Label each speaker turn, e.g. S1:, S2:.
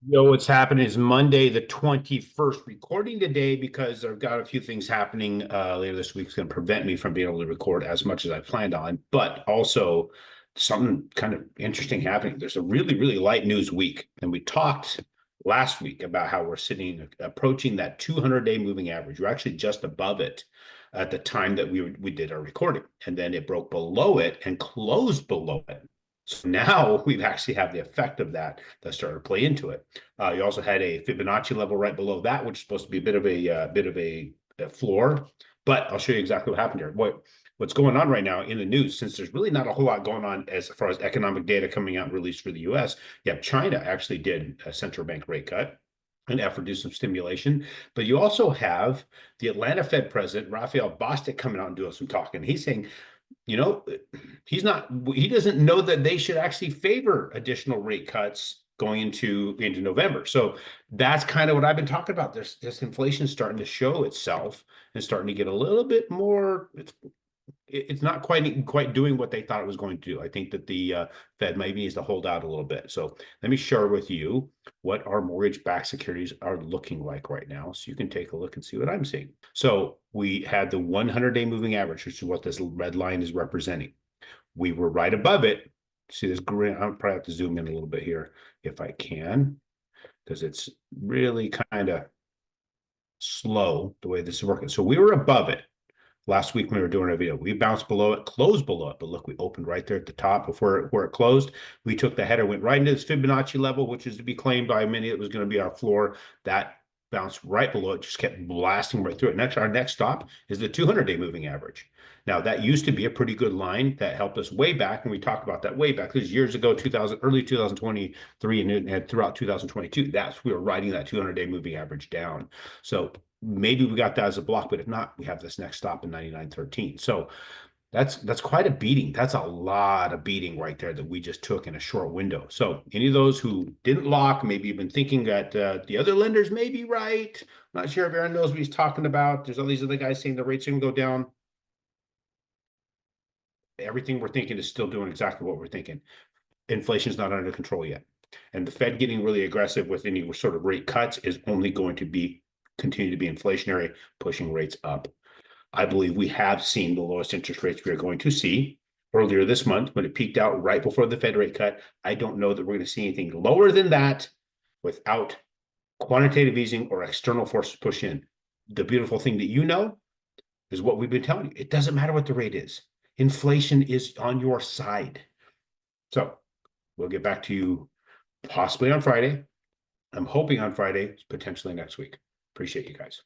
S1: What's happening is Monday, the 21st, recording today because I've got a few things happening later this week. It's going to prevent me from being able to record as much as I planned on, but also something kind of interesting happening. There's a really, really light news week. And we talked last week about how we're sitting approaching that 200-day moving average. We're actually just above it at the time that we did our recording. And then it broke below it and closed below it. So now we've actually have the effect of that started to play into it. You also had a Fibonacci level right below that, which is supposed to be a bit of a floor. But I'll show you exactly what happened here. What's going on right now in the news, since there's really not a whole lot going on as far as economic data coming out released for the U.S. You have China actually did a central bank rate cut, an effort to do some stimulation. But you also have the Atlanta Fed president, Raphael Bostic, coming out and doing some talking. He's saying, you know, he doesn't know that they should actually favor additional rate cuts going into November. So that's kind of what I've been talking about. This inflation starting to show itself and starting to get a little bit more. It's not quite doing what they thought it was going to do. I think that the Fed maybe needs to hold out a little bit. So let me share with you what our mortgage-backed securities are looking like right now, so you can take a look and see what I'm seeing. So we had the 100-day moving average, which is what this red line is representing. We were right above it. See this green? I'll probably have to zoom in a little bit here if I can, because it's really kind of slow the way this is working. So we were above it. Last week when we were doing a video, we bounced below it, closed below it, but look, we opened right there at the top of where it closed. We took the header, went right into this Fibonacci level, which is to be claimed by many. It was going to be our floor. That bounced right below it, just kept blasting right through it. Our next stop is the 200-day moving average. Now, that used to be a pretty good line that helped us way back, and we talked about that way back. This is years ago, early 2023, and throughout 2022. We were riding that 200-day moving average down. So maybe we got that as a block, but if not, we have this next stop in 99.13. So that's quite a beating. That's a lot of beating right there that we just took in a short window. So any of those who didn't lock, maybe you've been thinking that the other lenders may be right. I'm not sure if Aaron knows what he's talking about. There's all these other guys saying the rates are going to go down. Everything we're thinking is still doing exactly what we're thinking. Inflation's not under control yet. And the Fed getting really aggressive with any sort of rate cuts is only going to continue to be inflationary, pushing rates up. I believe we have seen the lowest interest rates we are going to see earlier this month when it peaked out right before the Fed rate cut. I don't know that we're going to see anything lower than that without quantitative easing or external forces push in. The beautiful thing that you know is what we've been telling you. It doesn't matter what the rate is. Inflation is on your side. So we'll get back to you possibly on Friday. I'm hoping on Friday, potentially next week. Appreciate you guys.